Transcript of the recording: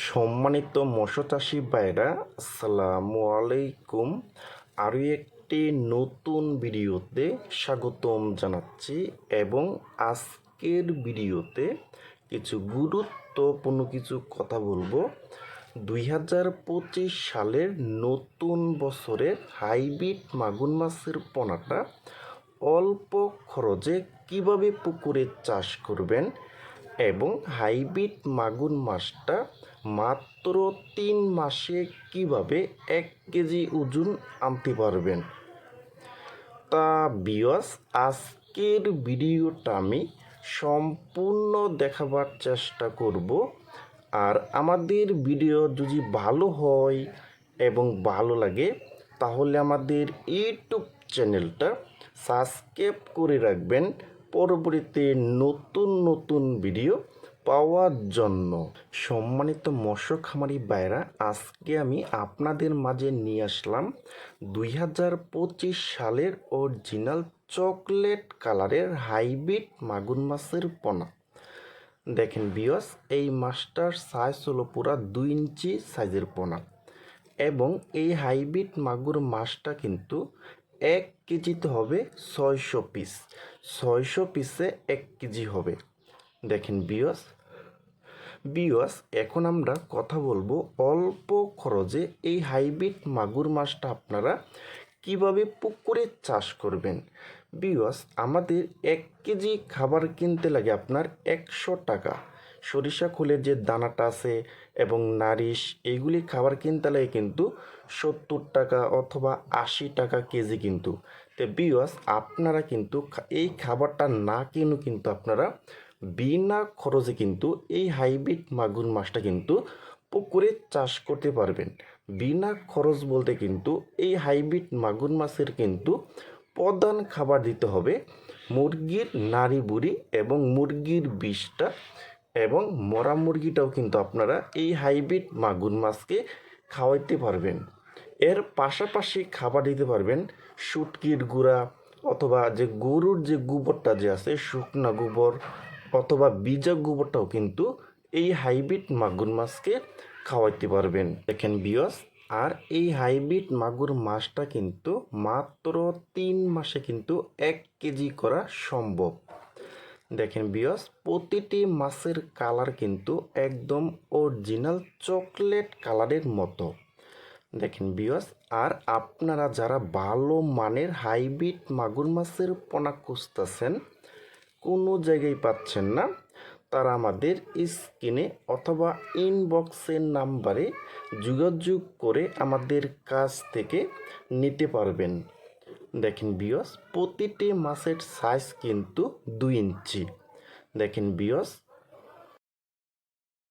সম্মানিত মৎস্য চাষি ভাইরা, আসসালামু আলাইকুম। আরও একটি নতুন ভিডিওতে স্বাগতম জানাচ্ছি এবং আজকের ভিডিওতে কিছু গুরুত্বপূর্ণ কিছু কথা বলবো। 2025 সালের নতুন বছরের হাইব্রিড মাগুর মাছের পোনাটা অল্প খরচে কিভাবে পুকুরে চাষ করবেন এবং হাইব্রিড মাগুর মাছটা মাত্র 3 মাসে কিভাবে 1 কেজি ওজন আনতে পারবেন। তা ভিউয়ার্স, আজকের ভিডিওটা আমি সম্পূর্ণ দেখাবার চেষ্টা করব। আর আমাদের ভিডিও যদি ভালো হয় এবং ভালো লাগে তাহলে আমাদের ইউটিউব চ্যানেলটা সাবস্ক্রাইব করে রাখবেন পরবর্তীতে নতুন নতুন ভিডিও পাওয়ার জন্য। সম্মানিত মৎস্য খামারি ভাইরা, আজকে আমি আপনাদের মাঝে নিয়ে আসলাম 2025 সালের অরিজিনাল চকলেট কালারের হাইব্রিড মাগুর মাছের পোনা। দেখেন ভিউয়ার্স, এই মাছটার সাইজ হলো পুরা 2 ইঞ্চি সাইজের পোনা এবং এই হাইব্রিড মাগুর মাছটা কিন্তু 1 কেজিতে হবে 600 পিস। 600 পিসে 1 কেজি হবে। দেখেন ভিউয়ার্স, এখন আমরা কথা বলবো অল্প খরচে এই হাইব্রিড মাগুর মাছটা আপনারা কিভাবে পুকুরে চাষ করবেন। ভিউয়ার্স, আমাদের 1 কেজি খাবার কিনতে লাগে আপনার 100 টাকা। সরিষা খোলের যে দানাটা আছে এবং নারিশ, এইগুলি খাবার কিনতে লাগে কিন্তু 70 টাকা অথবা 80 টাকা কেজি কিন্তু। তো ভিউয়ার্স, আপনারা কিন্তু এই খাবারটা না কিনে কিন্তু আপনারা বিনা খরচে কিন্তু এই হাইব্রিড মাগুর মাছটা কিন্তু পুকুরে চাষ করতে পারবেন। বিনা খরচ বলতে কিন্তু এই হাইব্রিড মাগুর মাছের কিন্তু প্রধান খাবার দিতে হবে মুরগির নাড়ি বুড়ি এবং মুরগির বিষটা, এবং মরা মুরগিটাও কিন্তু আপনারা এই হাইব্রিড মাগুর মাছকে খাওয়াইতে পারবেন। এর পাশাপাশি খাবার দিতে পারবেন শুটকির গুঁড়া অথবা যে গরুর যে গোবরটা যে আছে শুকনা গোবর অথবা বীজা গোবরটাও কিন্তু এই হাইব্রিড মাগুর মাছকে খাওয়াইতে পারবেন। দেখেন ভিউয়ার্স, আর এই হাইব্রিড মাগুর মাছটা কিন্তু মাত্র 3 মাসে কিন্তু 1 কেজি করা সম্ভব। দেখেন ভিউয়ার্স, প্রতিটি মাছের কালার কিন্তু একদম অরিজিনাল চকলেট কালারের মতো। দেখেন ভিউয়ার্স, আর আপনারা যারা ভালো মানের হাইব্রিড মাগুর মাছের পোনা খুঁজতেছেন, কোনো জায়গায় পাচ্ছেন না, তারা আমাদের স্ক্রিনে অথবা ইনবক্সের নাম্বারে যোগাযোগ করে আমাদের কাছ থেকে নিতে পারবেন। দেখেন ভিউয়ার্স, প্রতিটি মাছের সাইজ কিন্তু 2 ইঞ্চি। দেখেন ভিউয়ার্স,